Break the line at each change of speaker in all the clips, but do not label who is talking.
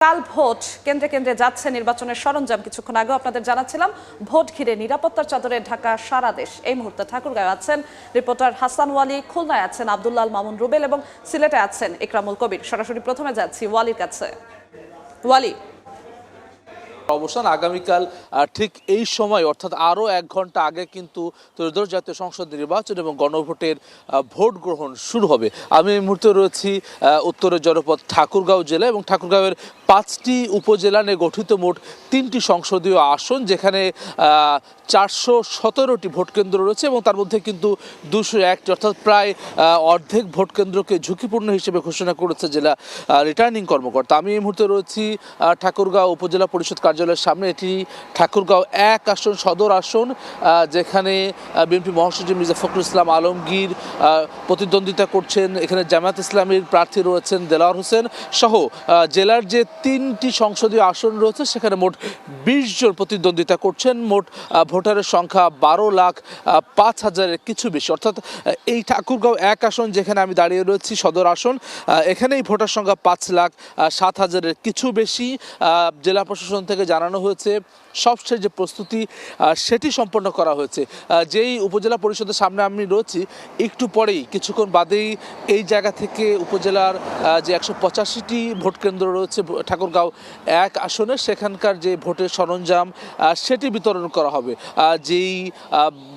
কাল ভোট কেন্দ্রে কেন্দ্রে যাচ্ছে নির্বাচনের সরঞ্জাম। কিছুক্ষণ আগে আপনাদের জানাচ্ছিলাম ভোট ঘিরে নিরাপত্তার চাদরে ঢাকা সারা দেশ। এই মুহূর্তে ঠাকুরগাঁয়ে আছেন রিপোর্টার হাসান ওয়ালি, খুলনায় আছেন আব্দুল্লাল মামুন রুবেল এবং সিলেটে আছেন ইকরামুল কবির। সরাসরি প্রথমে যাচ্ছি ওয়ালির কাছে। ওয়ালি,
অবসান আগামীকাল ঠিক এই সময় অর্থাৎ আরও 1 ঘন্টা আগে কিন্তু ত্রয়োদশ জাতীয় সংসদ নির্বাচন এবং গণভোটের ভোট গ্রহণ শুরু হবে। আমি এই মুহূর্তে রয়েছি উত্তরের জনপদ ঠাকুরগাঁও জেলা এবং ঠাকুরগাঁওয়ের 5টি উপজেলা নিয়ে গঠিত মোট 3টি সংসদীয় আসন, যেখানে 417টি ভোট কেন্দ্র রয়েছে এবং তার মধ্যে কিন্তু 201টি অর্থাৎ প্রায় অর্ধেক ভোট কেন্দ্রকে ঝুঁকিপূর্ণ হিসেবে ঘোষণা করেছে জেলা রিটার্নিং কর্মকর্তা। আমি এই মুহূর্তে রয়েছি ঠাকুরগাঁও উপজেলা পরিষদ কার্যালয়ের সামনে। এটি ঠাকুরগাঁও 1 আসন, সদর আসন, যেখানে বিএনপি মহাসচিব মির্জা ফখরুল ইসলাম আলমগীর প্রতিদ্বন্দ্বিতা করছেন। এখানে জামায়াত ইসলামীর প্রার্থী রয়েছেন দেলোয়ার হোসেন সহ জেলার যে 3টি সংসদীয় আসন রয়েছে সেখানে মোট 20 জন প্রতিদ্বন্দ্বিতা করছেন। মোট ভোটারের সংখ্যা 12,05,000-এর কিছু বেশি, অর্থাৎ এই ঠাকুরগাঁও 1 আসন যেখানে আমি দাঁড়িয়ে রয়েছি সদর আসন, এখানেই ভোটার সংখ্যা 5,07,000-এর কিছু বেশি। জেলা প্রশাসন থেকে জানানো হয়েছে সবশেষ যে প্রস্তুতি সেটি সম্পন্ন করা হয়েছে। যেই উপজেলা পরিষদের সামনে আমি রয়েছি, একটু পরেই কিছুক্ষণ বাদেই এই জায়গা থেকে উপজেলার যে 185টি ভোট কেন্দ্র রয়েছে ঠাকুরগাঁও 1 আসনে, সেখানকার যে ভোটের সরঞ্জাম সেটি বিতরণ করা হবে। যেই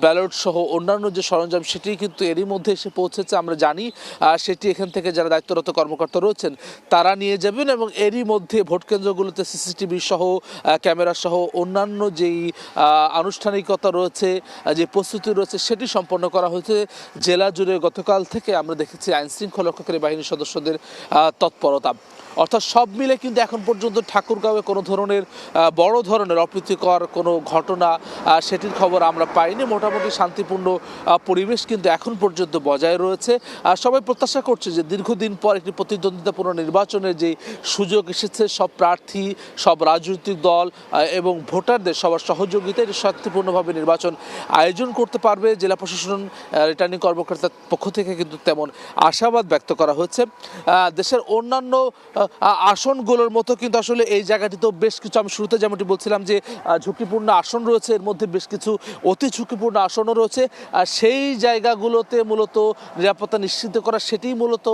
ব্যালট সহ অন্যান্য যে সরঞ্জাম সেটি কিন্তু এরই মধ্যে এসে পৌঁছেছে, আমরা জানি। সেটি এখান থেকে যারা দায়িত্বরত কর্মকর্তা রয়েছেন তারা নিয়ে যাবেন এবং এরই মধ্যে ভোট কেন্দ্রগুলোতে সিসিটিভি সহ ক্যামেরা সহ অন্যান্য যেই আনুষ্ঠানিকতা রয়েছে, যে প্রস্তুতি রয়েছে সেটি সম্পন্ন করা হয়েছে। জেলা জুড়ে গতকাল থেকে আমরা দেখেছি আইনশৃঙ্খলা রক্ষাকারী বাহিনীর সদস্যদের তৎপরতা। অর্থাৎ সব মিলে কিন্তু এখন পর্যন্ত ঠাকুরগাঁওয়ে কোনো ধরনের বড় ধরনের অপ্রীতিকর কোনো ঘটনা সেটির খবর আমরা পাইনি। মোটামুটি শান্তিপূর্ণ পরিবেশ কিন্তু এখন পর্যন্ত বজায় রয়েছে। সবাই প্রত্যাশা করছে যে দীর্ঘদিন পর একটি প্রতিদ্বন্দ্বিতাপূর্ণ নির্বাচনের যে সুযোগ এসেছে, সব প্রার্থী, সব রাজনৈতিক দল এবং ভোটারদের সবার সহযোগিতায় শান্তিপূর্ণভাবে নির্বাচন আয়োজন করতে পারবে। জেলা প্রশাসন রিটার্নিং কর্মকর্তার পক্ষ থেকে কিন্তু তেমন আশাবাদ ব্যক্ত করা হয়েছে। দেশের অন্যান্য আসনগুলোর মতো কিন্তু আসলে এই জায়গাটিতেও বেশ কিছু, আমি শুরুতে যেমনটি বলছিলাম যে ঝুঁকিপূর্ণ আসন রয়েছে, এর মধ্যে বেশ কিছু অতি ঝুঁকিপূর্ণ আসনও রয়েছে। আর সেই জায়গাগুলোতে মূলত নিরাপত্তা নিশ্চিত করা, সেটি মূলত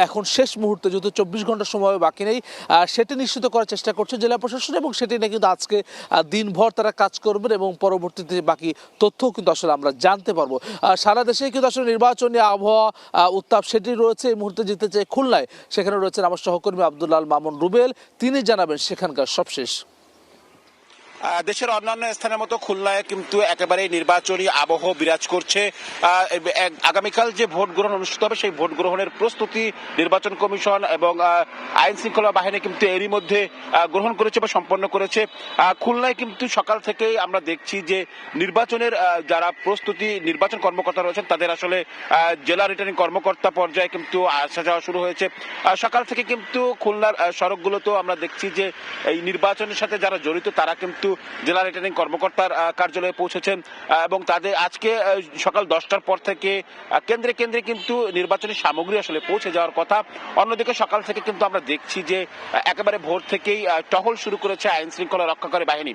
এখন শেষ মুহূর্তে, যেহেতু 24 ঘন্টা সময় বাকি নেই, সেটি নিশ্চিত করার চেষ্টা করছে জেলা প্রশাসন এবং সেটি নিয়ে কিন্তু আজকে দিনভর তারা কাজ করবেন এবং পরবর্তীতে বাকি তথ্যও কিন্তু আসলে আমরা জানতে পারবো। সারা দেশে কিন্তু আসলে নির্বাচনী আবহাওয়া উত্তাপ সেটি রয়েছে। এই মুহূর্তে যেতে চাই খুলনায়, সেখানে রয়েছেন আমার সহকর্মী আব্দুল্লাল মামুন রুবেল, তিনি জানাবেন সেখানকার সবশেষ।
দেশের অন্যান্য স্থানের মতো খুলনায় কিন্তু একেবারেই নির্বাচনী আবহ বিরাজ করছে। আগামীকাল যে ভোট গ্রহণ অনুষ্ঠিত হবে সেই ভোট গ্রহণের প্রস্তুতি নির্বাচন কমিশন এবং আইন শৃঙ্খলা বাহিনী কিন্তু এরই মধ্যে গ্রহণ করেছে বা সম্পন্ন করেছে। খুলনায় কিন্তু সকাল থেকেই আমরা দেখছি যে নির্বাচনের যারা প্রস্তুতি নির্বাচন কর্মকর্তা রয়েছেন তাদের আসলে জেলা রিটার্নিং কর্মকর্তা পর্যায়ে কিন্তু আসা যাওয়া শুরু হয়েছে। সকাল থেকে কিন্তু খুলনার সড়কগুলোতেও আমরা দেখছি যে এই নির্বাচনের সাথে যারা জড়িত তারা কিন্তু জেলা রিটার্নিং কর্মকর্তার কার্যালয়ে পৌঁছেছেন এবং তাদের আজকে সকাল 10টার পর থেকে কেন্দ্রে কেন্দ্রে কিন্তু নির্বাচনী সামগ্রী আসলে পৌঁছে যাওয়ার কথা। অন্যদিকে সকাল থেকে কিন্তু আমরা দেখছি যে একেবারে ভোর থেকেই টহল শুরু করেছে আইন শৃঙ্খলা রক্ষাকারী বাহিনী।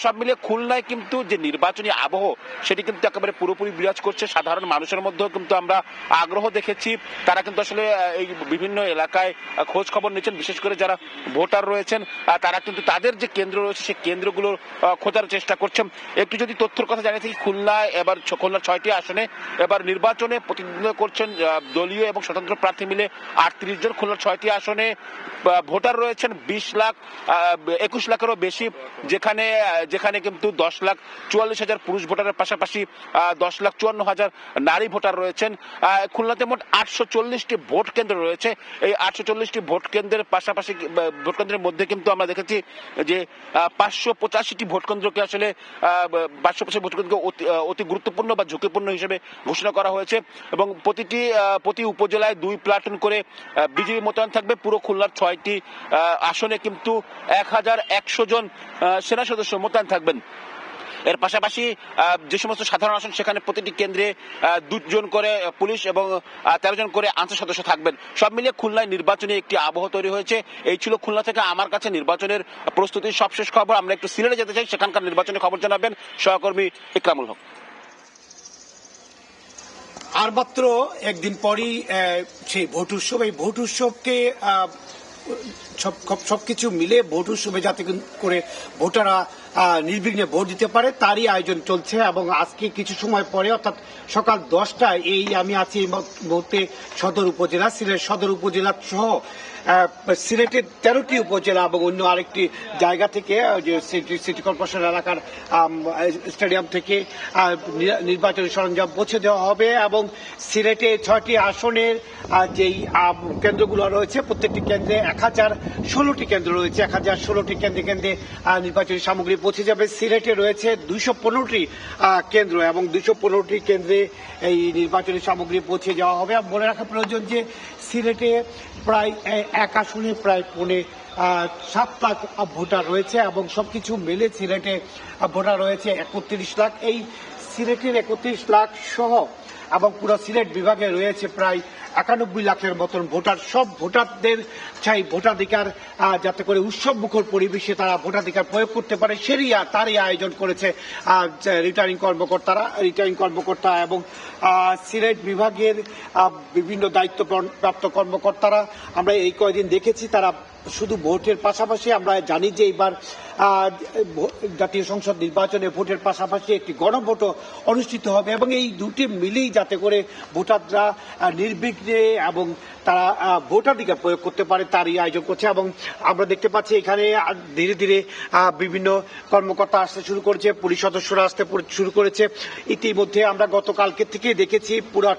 সব মিলিয়ে খুলনায় কিন্তু যে নির্বাচনী আবহ সেটি কিন্তু একেবারে পুরোপুরি বিরাজ করছে। সাধারণ মানুষের মধ্যেও কিন্তু আমরা আগ্রহ দেখেছি, তারা কিন্তু আসলে এই বিভিন্ন এলাকায় খোঁজ খবর নিচ্ছেন। বিশেষ করে যারা ভোটার রয়েছেন তারা কিন্তু তাদের যে কেন্দ্র রয়েছে সেই কেন্দ্রগুলো খোঁজার চেষ্টা করছেন। একটু যদি তথ্যের কথা জানিয়ে থাকি, খুলনায় এবার খুলনার 6টি আসনে এবার নির্বাচনে প্রতিদ্বন্দ্বিতা করছেন দলীয় এবং স্বতন্ত্র প্রার্থী মিলে 38 জন। খুলনার 6টি আসনে ভোটার রয়েছেন 21 লাখেরও বেশি, যেখানে কিন্তু 10,44,000 পুরুষ ভোটারের পাশাপাশি 10,54,000 নারী ভোটার রয়েছেন। খুলনাতে মোট 840টি ভোট কেন্দ্র রয়েছে। এই 840টি ভোট কেন্দ্রের পাশাপাশি ভোট কেন্দ্রের মধ্যে কিন্তু আমরা দেখেছি যে 585টি ভোট কেন্দ্রকে আসলে 585 ভোট কেন্দ্রকে অতি গুরুত্বপূর্ণ বা ঝুঁকিপূর্ণ হিসেবে ঘোষণা করা হয়েছে এবং প্রতি উপজেলায় 2 প্লাটুন করে বিজিবি মোতায়েন থাকবে। পুরো খুলনার 6টি আসনে কিন্তু 1,100 জন সেনা সদস্য মোতায়েন থাকবেন। এর পাশাপাশি যে সমস্ত সাধারণ আসন সেখানে প্রতিটি কেন্দ্রে 2 জন করে পুলিশ এবং 13 জন করে আনসার সদস্য থাকবেন। সব মিলিয়ে খুলনায় নির্বাচনী একটি আবহ তৈরি হয়েছে। এই ছিল খুলনা থেকে আমার কাছে নির্বাচনের প্রস্তুতির সবশেষ খবর। আমরা একটু সিলেটে যেতে চাই, সেখানকার নির্বাচনের খবর জানাবেন সহকর্মী ইকরামুল হক।
আর মাত্র একদিন পরই সেই ভোট উৎসব, এই ভোট উৎসবকে সবকিছু মিলে ভোট উৎসবে যাতে করে ভোটাররা নির্বিঘ্নে ভোট দিতে পারে তারই আয়োজন চলছে। এবং আজকে কিছু সময় পরে অর্থাৎ সকাল 10টায় আমি আছি এই মুহূর্তে সদর উপজেলা, সিলেট সদর উপজেলা সহ সিলেটের 13টি উপজেলা এবং অন্য আরেকটি জায়গা থেকে যে সিটি কর্পোরেশন এলাকার স্টেডিয়াম থেকে নির্বাচনী সরঞ্জাম পৌঁছে দেওয়া হবে। এবং সিলেটে 6টি আসনের যেই কেন্দ্রগুলো রয়েছে প্রত্যেকটি কেন্দ্রে 1016টি কেন্দ্র রয়েছে, 1016টি কেন্দ্রে কেন্দ্রে নির্বাচনী সামগ্রী পৌঁছে যাবে। সিলেটে রয়েছে 215টি কেন্দ্র এবং 215টি কেন্দ্রে এই নির্বাচনী সামগ্রী পৌঁছে যাওয়া হবে। মনে রাখা প্রয়োজন যে সিলেটে প্রায় এক আসনে প্রায় 7 লাখ ভোটার রয়েছে এবং সবকিছু মিলে সিলেটে ভোটার রয়েছে 31 লাখ। এই সিলেটের 31 লাখ সহ এবং পুরো সিলেট বিভাগে রয়েছে প্রায় 91 লাখের মতন ভোটার। সব ভোটারদের চাই ভোটাধিকার যাতে করে উৎসব মুখর পরিবেশে তারা ভোটাধিকার প্রয়োগ করতে পারে তারই আয়োজন করেছে রিটার্নিং কর্মকর্তা এবং সিলেট বিভাগের বিভিন্ন দায়িত্বপ্রাপ্ত কর্মকর্তারা। আমরা এই কয়েকদিন দেখেছি তারা শুধু ভোটের পাশাপাশি আমরা জানি যে এবার জাতীয় সংসদ নির্বাচনে ভোটের পাশাপাশি একটি গণভোটও অনুষ্ঠিত হবে এবং এই দুটি মিলেই যাতে করে ভোটাররা নির্বিঘ্নে এবং তারা ভোটাধিকার প্রয়োগ করতে পারে তারই আয়োজন করছে। এবং আমরা দেখতে পাচ্ছি এখানে ধীরে ধীরে বিভিন্ন কর্মকর্তা আসতে শুরু করেছে, পুলিশ সদস্যরা আসতে শুরু করেছে। ইতিমধ্যে আমরা গতকালকে থেকে দেখেছি পুরো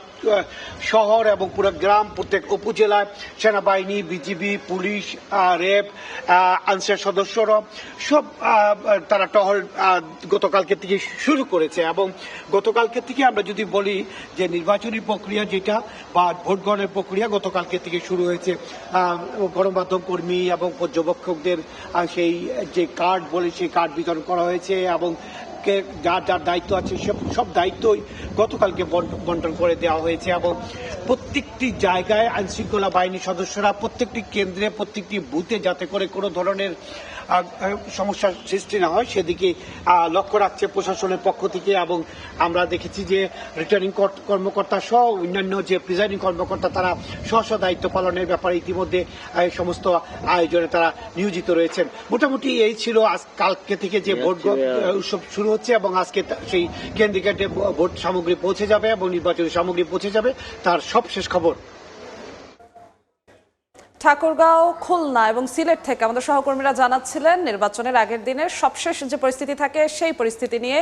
শহর এবং পুরো গ্রাম প্রত্যেক উপজেলায় সেনাবাহিনী, বিজিবি, পুলিশ, র্যাব, আনসার সদস্যরা সব তারা টহল গতকালকে থেকে শুরু করেছে। এবং গতকালকে থেকে আমরা যদি বলি যে নির্বাচনী প্রক্রিয়া যেটা বা ভোট গ্রহণের প্রক্রিয়া গতকালকে থেকে শুরু হয়েছে। গণমাধ্যম কর্মী এবং পর্যবেক্ষকদের সেই যে কার্ড বলে সেই কার্ড বিতরণ করা হয়েছে এবং যার যার দায়িত্ব আছে সব দায়িত্বই গতকালকে বন্টন করে দেওয়া হয়েছে। এবং প্রত্যেকটি জায়গায় আইনশৃঙ্খলা বাহিনীর সদস্যরা প্রত্যেকটি কেন্দ্রে প্রত্যেকটি বুথে যাতে করে কোনো ধরনের সমস্যার সৃষ্টি না হয় সেদিকে লক্ষ্য রাখছে প্রশাসনের পক্ষ থেকে। এবং আমরা দেখেছি যে রিটার্নিং কর্মকর্তা সহ অন্যান্য যে প্রিজাইডিং কর্মকর্তা তারা স্ব দায়িত্ব পালনের ব্যাপারে ইতিমধ্যে সমস্ত আয়োজনে তারা নিয়োজিত রয়েছেন। মোটামুটি এই ছিল কালকে থেকে যে ভোট উৎসব শুরু হচ্ছে এবং আজকে সেই কেন্দ্রে কেন্দ্রে ভোট সামগ্রী পৌঁছে যাবে এবং নির্বাচনী সামগ্রী পৌঁছে যাবে তার সবশেষ খবর।
ঠাকুরগাঁও, খুলনা এবং সিলেট থেকে আমাদের সহকর্মীরা জানাচ্ছিলেন নির্বাচনের আগের দিনের সবশেষ যে পরিস্থিতি থাকে সেই পরিস্থিতি নিয়ে।